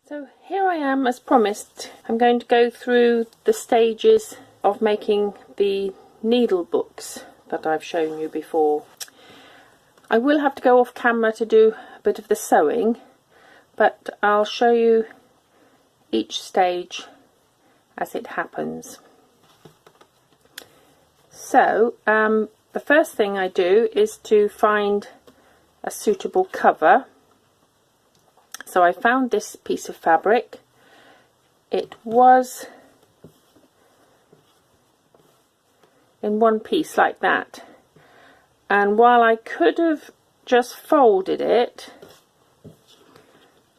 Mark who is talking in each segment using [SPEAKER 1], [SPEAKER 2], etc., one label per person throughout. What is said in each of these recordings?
[SPEAKER 1] So here I am, as promised. I'm going to go through the stages of making the needle books that I've shown you before. I will have to go off camera to do a bit of the sewing, but I'll show you each stage as it happens. So the first thing I do is to find a suitable cover. So I found this piece of fabric. It was in one piece like that, and while I could have just folded it,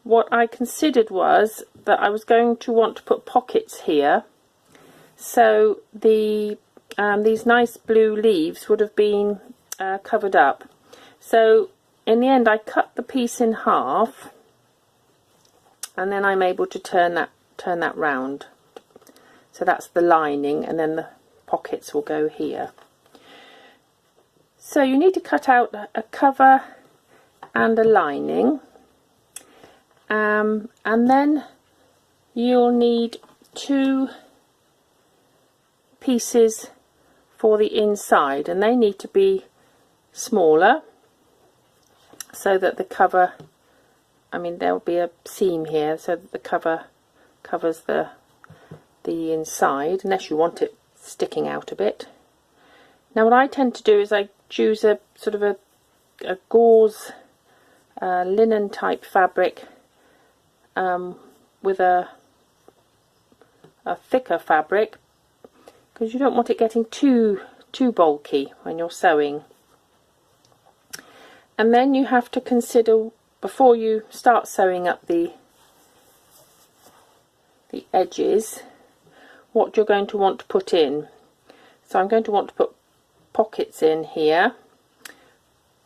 [SPEAKER 1] what I considered was that I was going to want to put pockets here, so the these nice blue leaves would have been covered up. So in the end I cut the piece in half, and then I'm able to turn that round. So that's the lining, and then the pockets will go here. So you need to cut out a cover and a lining, and then you'll need 2 pieces for the inside, and they need to be smaller so that the cover, I mean, there will be a seam here so that the cover covers the inside, unless you want it sticking out a bit. Now what I tend to do is I choose a sort of a gauze linen type fabric with a thicker fabric, because you don't want it getting too bulky when you're sewing. And then you have to consider, before you start sewing up the edges, what you're going to want to put in. So I'm going to want to put pockets in here.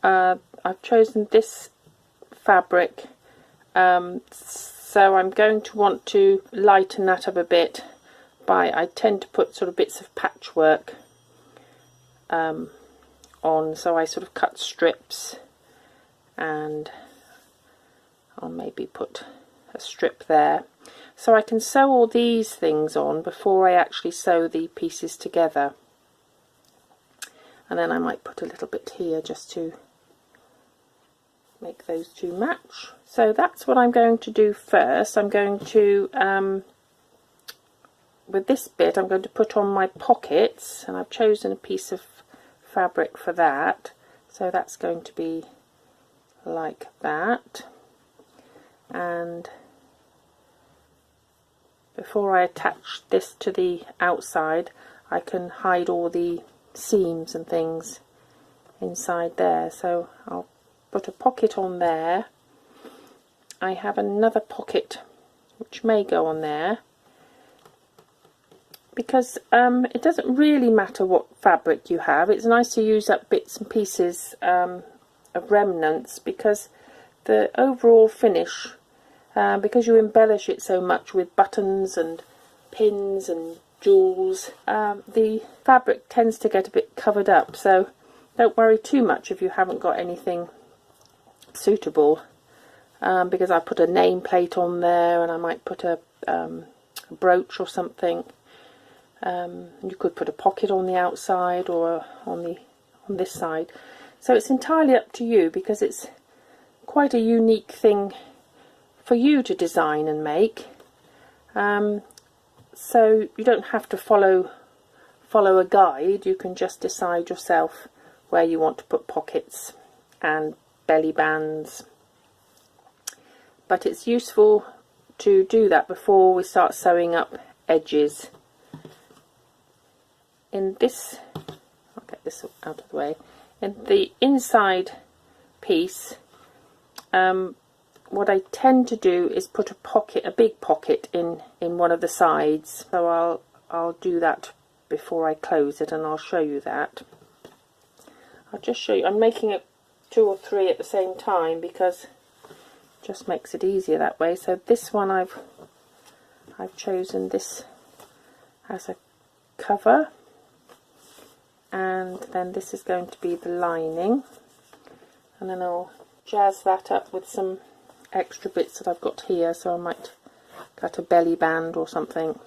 [SPEAKER 1] I've chosen this fabric, so I'm going to want to lighten that up a bit by, I tend to put sort of bits of patchwork on, so I sort of cut strips, and I'll maybe put a strip there, so I can sew all these things on before I actually sew the pieces together. And then I might put a little bit here just to make those 2 match. So that's what I'm going to do first. I'm going to, with this bit, I'm going to put on my pockets, and I've chosen a piece of fabric for that. So that's going to be like that. And before I attach this to the outside, I can hide all the seams and things inside there. So I'll put a pocket on there. I have another pocket which may go on there, because it doesn't really matter what fabric you have. It's nice to use up bits and pieces of remnants, because the overall finish, because you embellish it so much with buttons and pins and jewels, the fabric tends to get a bit covered up, so don't worry too much if you haven't got anything suitable, because I put a nameplate on there, and I might put a brooch or something. You could put a pocket on the outside or on this side, so it's entirely up to you, because it's quite a unique thing for you to design and make. So you don't have to follow a guide. You can just decide yourself where you want to put pockets and belly bands. But it's useful to do that before we start sewing up edges. In this, I'll get this out of the way, in the inside piece, what I tend to do is put a pocket, a big pocket in one of the sides. So I'll do that before I close it, and I'll show you that. I'll just show you. I'm making it 2 or 3 at the same time, because it just makes it easier that way. So this one I've chosen this as a cover, and then this is going to be the lining, and then I'll jazz that up with some extra bits that I've got here. So I might cut a belly band or something.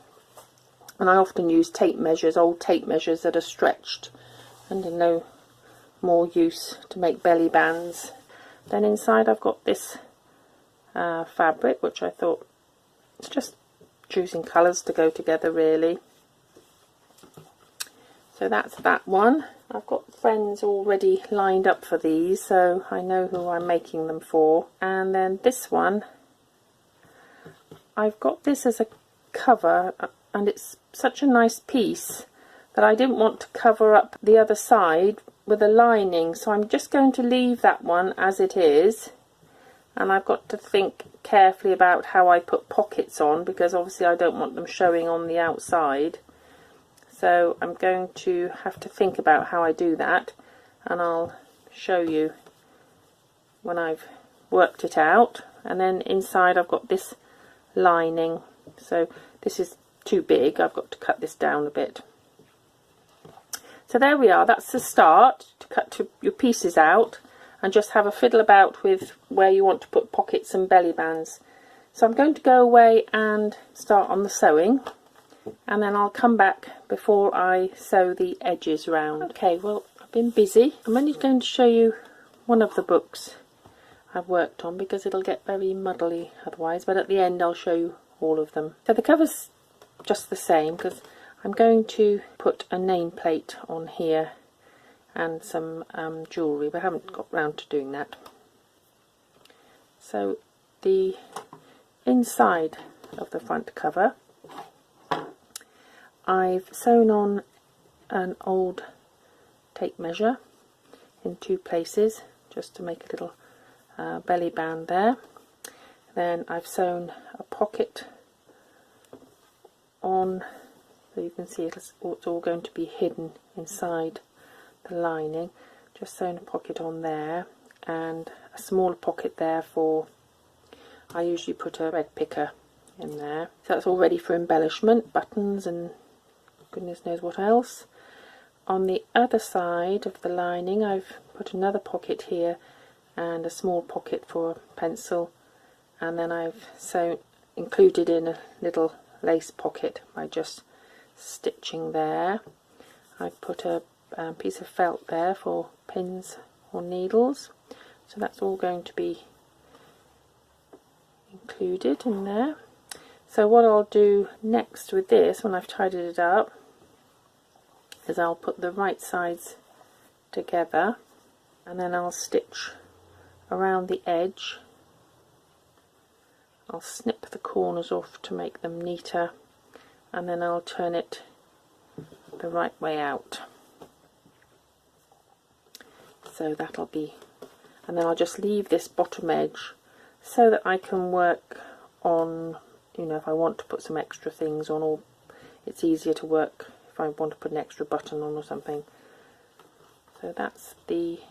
[SPEAKER 1] And I often use tape measures, old tape measures that are stretched and in no more use to make belly bands. Then inside I've got this fabric, which I thought it's just choosing colours to go together really. So that's that one. I've got friends already lined up for these, so I know who I'm making them for. And then this one, I've got this as a cover, and it's such a nice piece that I didn't want to cover up the other side with a lining, so I'm just going to leave that one as it is. And I've got to think carefully about how I put pockets on, because obviously I don't want them showing on the outside. So I'm going to have to think about how I do that, and I'll show you when I've worked it out. And then inside I've got this lining, so this is too big, I've got to cut this down a bit. So there we are, that's the start, to cut your pieces out and just have a fiddle about with where you want to put pockets and belly bands. So I'm going to go away and start on the sewing, and then I'll come back before I sew the edges round. Okay, well, I've been busy. I'm only going to show you one of the books I've worked on because it'll get very muddly otherwise, but at the end I'll show you all of them. So the cover's just the same because I'm going to put a nameplate on here and some jewellery, but I haven't got round to doing that. So the inside of the front cover, I've sewn on an old tape measure in two places just to make a little belly band there. Then I've sewn a pocket on, so you can see it's all going to be hidden inside the lining. Just sewn a pocket on there and a smaller pocket there for, I usually put a thread picker in there. So that's all ready for embellishment, buttons and goodness knows what else. On the other side of the lining I've put another pocket here and a small pocket for a pencil, and then I've included in a little lace pocket by just stitching there. I've put a piece of felt there for pins or needles, so that's all going to be included in there. So what I'll do next with this, when I've tidied it up, is I'll put the right sides together and then I'll stitch around the edge. I'll snip the corners off to make them neater, and then I'll turn it the right way out. So that'll be, and then I'll just leave this bottom edge so that I can work on, you know, if I want to put some extra things on, or it's easier to work if I want to put an extra button on or something. So that's the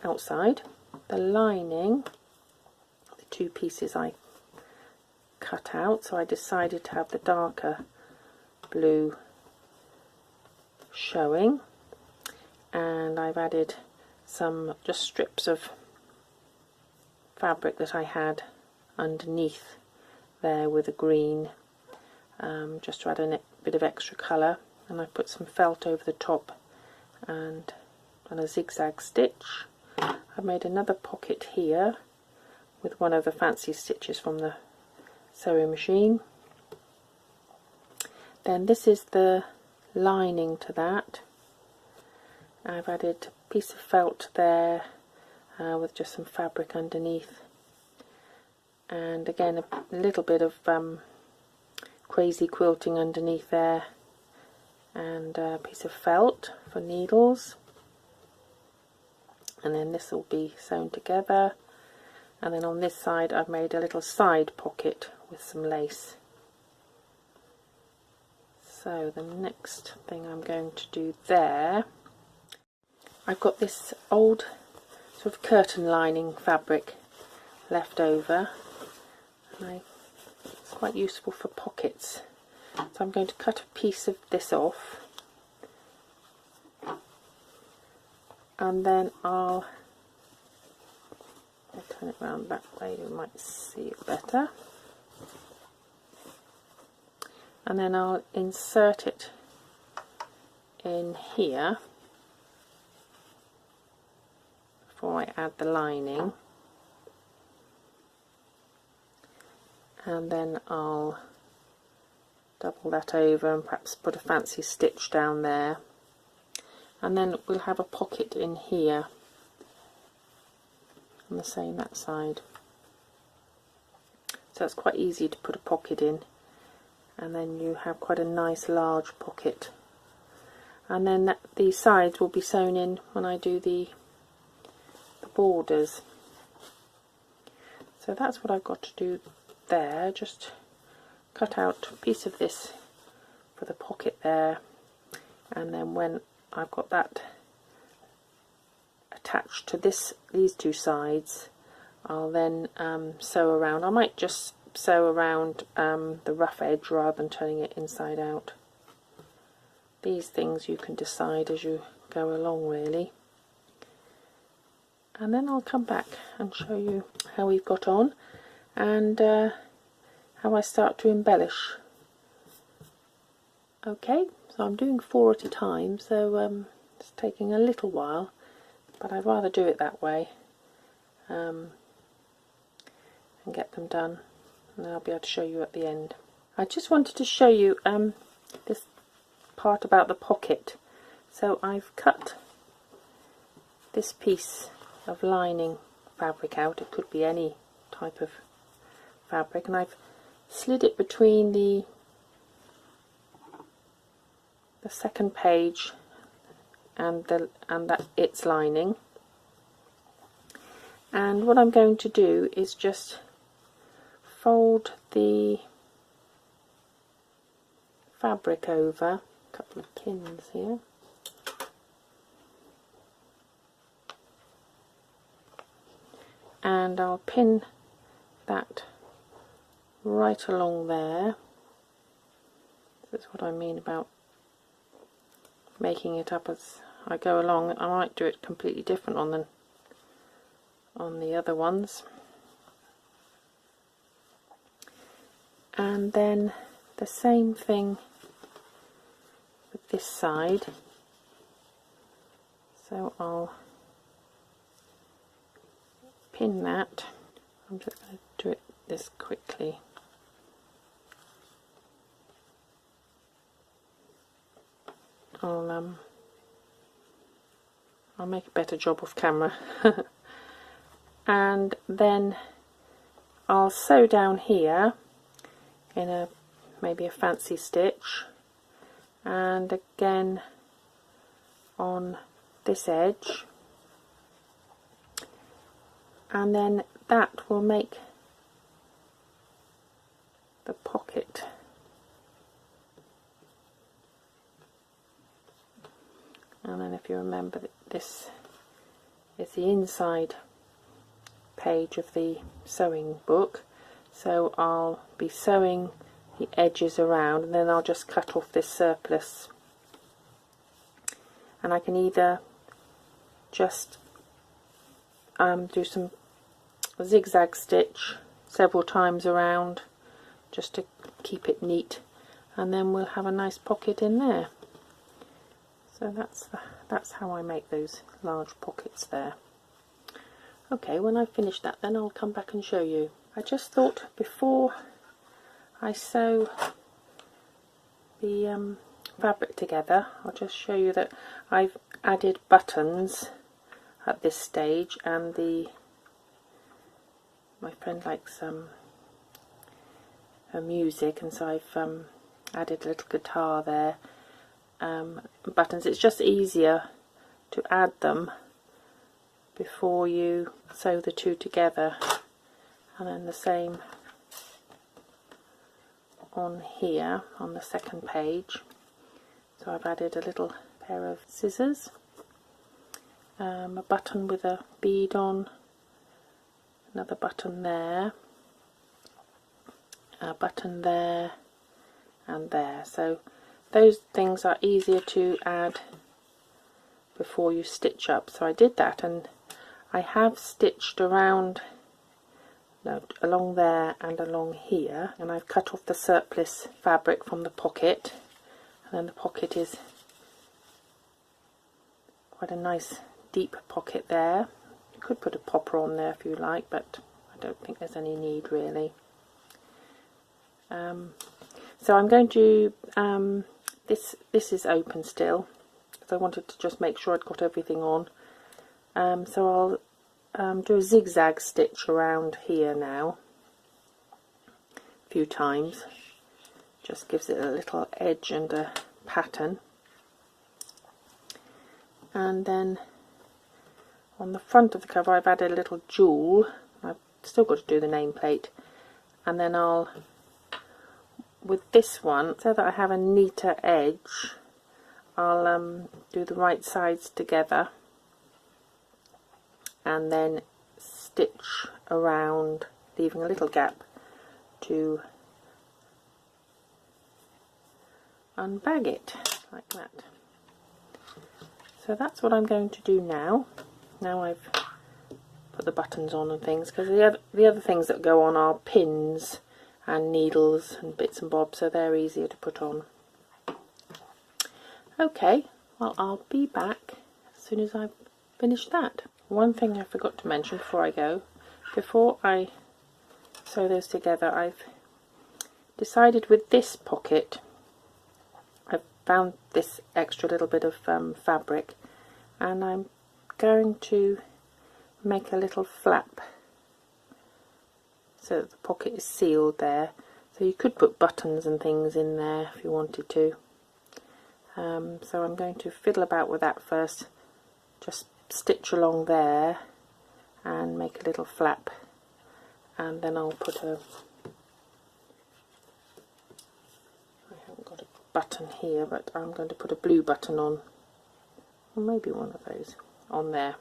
[SPEAKER 1] outside. The lining, the two pieces I cut out, so I decided to have the darker blue showing, and I've added some just strips of fabric that I had underneath there with a green, just to add a bit of extra colour, and I put some felt over the top and a zigzag stitch. I've made another pocket here with one of the fancy stitches from the sewing machine. Then this is the lining to that. I've added a piece of felt there with just some fabric underneath, and again a little bit of crazy quilting underneath there, and a piece of felt for needles. And then this will be sewn together, and then on this side I've made a little side pocket with some lace. So the next thing I'm going to do there, I've got this old sort of curtain lining fabric left over, and it's quite useful for pockets. So I'm going to cut a piece of this off, and then I'll turn it round that way, you might see it better. and then I'll insert it in here before I add the lining, and then I'll double that over and perhaps put a fancy stitch down there, and then we'll have a pocket in here, and the same that side. So it's quite easy to put a pocket in, and then you have quite a nice large pocket, and then the sides will be sewn in when I do the borders. So that's what I've got to do there. Just cut out a piece of this for the pocket there, and then when I've got that attached to these two sides, I'll then sew around. I might just sew around the rough edge rather than turning it inside out. These things you can decide as you go along, really. And then I'll come back and show you how we've got on, and how I start to embellish. Okay, so I'm doing 4 at a time, so it's taking a little while, but I'd rather do it that way and get them done, and I'll be able to show you at the end. I just wanted to show you this part about the pocket. So I've cut this piece of lining fabric out. It could be any type of fabric, and I've slid it between the second page and its lining, and what I'm going to do is just fold the fabric over. A couple of pins here, and I'll pin that right along there. That's what I mean about making it up as I go along. I might do it completely different on the other ones. And then the same thing with this side. So I'll pin that. I'm just going to do this quickly. I'll make a better job off camera. And then I'll sew down here in maybe a fancy stitch, and again on this edge, and then that will make the pocket. And then if you remember that this is the inside page of the sewing book, so I'll be sewing the edges around, and then I'll just cut off this surplus, and I can either just do some zigzag stitch several times around just to keep it neat, and then we'll have a nice pocket in there. So that's how I make those large pockets there. Okay, when I've finished that, then I'll come back and show you. I just thought before I sew the fabric together, I'll just show you that I've added buttons at this stage, and my friend likes her music, and so I've added a little guitar there. Buttons. It's just easier to add them before you sew the two together, and then the same on here on the second page. So I've added a little pair of scissors, a button with a bead on, another button there, a button there, and there. So those things are easier to add before you stitch up. So I did that, and I have stitched around no, along there and along here, and I've cut off the surplus fabric from the pocket, and then the pocket is quite a nice deep pocket there. You could put a popper on there if you like, but I don't think there's any need really. So I'm going to this is open still, because I wanted to just make sure I'd got everything on. So I'll do a zigzag stitch around here now a few times. Just gives it a little edge and a pattern. And then on the front of the cover I've added a little jewel. I've still got to do the nameplate, and then I'll, with this one, so that I have a neater edge, I'll do the right sides together and then stitch around, leaving a little gap to unbag it like that. So that's what I'm going to do now. Now I've put the buttons on and things, because the other things that go on are pins and needles and bits and bobs, so they're easier to put on. Okay, well, I'll be back as soon as I've finished that. One thing I forgot to mention before I go, before I sew those together, I've decided with this pocket, I've found this extra little bit of fabric, and I'm going to make a little flap so that the pocket is sealed there. So you could put buttons and things in there if you wanted to. So I'm going to fiddle about with that first, just stitch along there and make a little flap, and then I'll put a, I haven't got a button here, but I'm going to put a blue button on, or maybe one of those on there.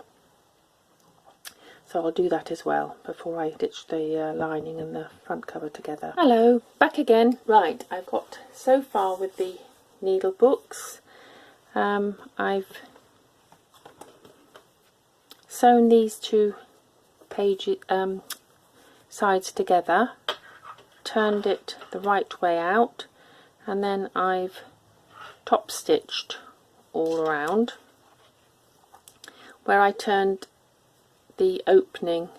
[SPEAKER 1] So I'll do that as well before I stitch the lining and the front cover together. Hello, back again. Right, I've got so far with the needle books. I've sewn these two pages sides together, turned it the right way out, and then I've top stitched all around. Where I turned the opening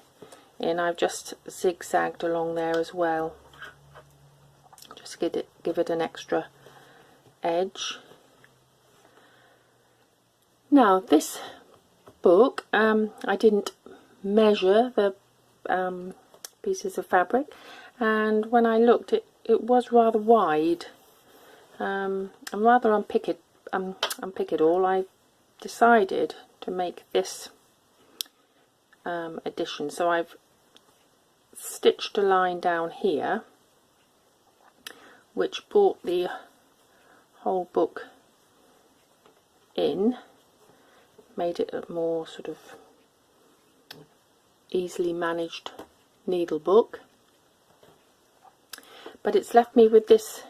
[SPEAKER 1] in, I've just zigzagged along there as well, just give it an extra edge. Now this book, I didn't measure the pieces of fabric, and when I looked, it was rather wide. I'm rather unpick it all. I decided to make this addition, so I've stitched a line down here which brought the whole book in, made it a more sort of easily managed needle book, but it's left me with this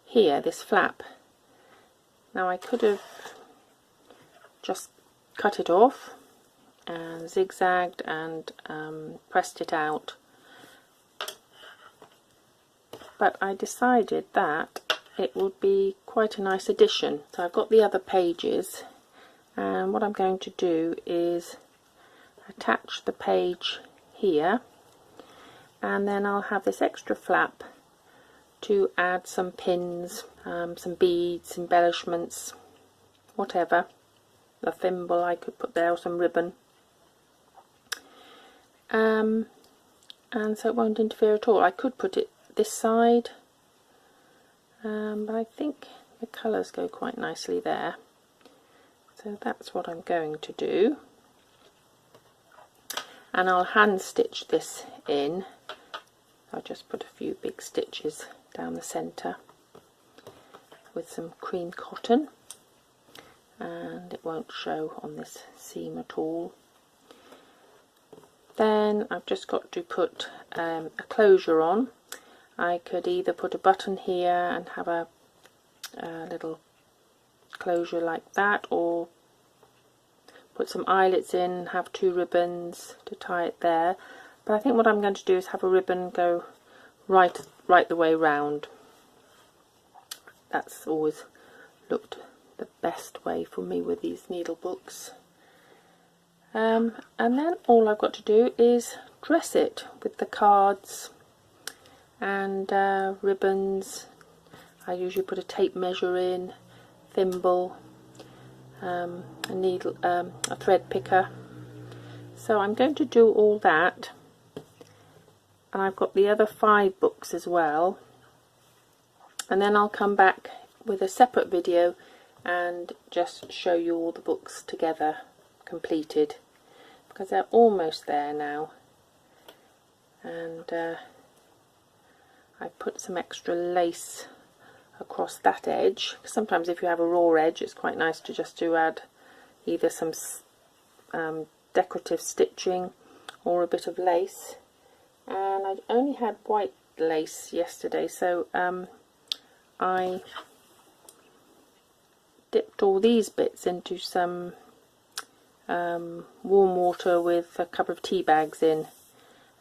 [SPEAKER 1] here, this flap. Now I could have just cut it off and zigzagged and pressed it out, but I decided that it would be quite a nice addition. So I've got the other pages, and what I'm going to do is attach the page here, and then I'll have this extra flap to add some pins, some beads, embellishments, whatever, a thimble I could put there, or some ribbon, and so it won't interfere at all. I could put it this side, but I think the colours go quite nicely there, so that's what I'm going to do. And I'll hand stitch this in. I'll just put a few big stitches down the centre with some cream cotton, and it won't show on this seam at all. Then I've just got to put a closure on. I could either put a button here and have a little closure like that, or put some eyelets in, have two ribbons to tie it there. But I think what I'm going to do is have a ribbon go right the way round. That's always looked the best way for me with these needle books. And then all I've got to do is dress it with the cards and ribbons. I usually put a tape measure in, thimble, a needle, a thread picker. So I'm going to do all that, and I've got the other 5 books as well, and then I'll come back with a separate video and just show you all the books together completed, because they're almost there now. And I put some extra lace across that edge. Sometimes if you have a raw edge, it's quite nice to just add either some decorative stitching or a bit of lace. And I only had white lace yesterday, so I dipped all these bits into some warm water with a couple of tea bags in,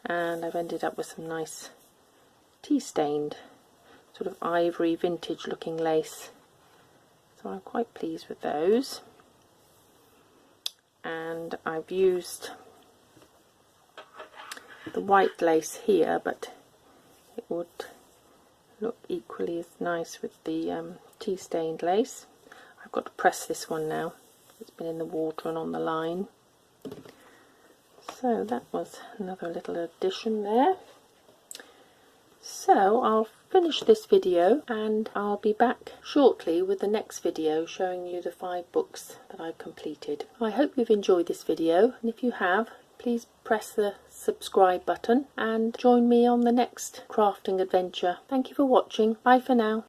[SPEAKER 1] and I've ended up with some nice tea stained sort of ivory vintage looking lace. So I'm quite pleased with those. And I've used the white lace here, but it would look equally as nice with the tea stained lace. I've got to press this one now. It's been in the water and on the line. So that was another little addition there. So I'll finish this video and I'll be back shortly with the next video showing you the 5 books that I've completed. I hope you've enjoyed this video, and if you have, please press the subscribe button and join me on the next crafting adventure. Thank you for watching. Bye for now.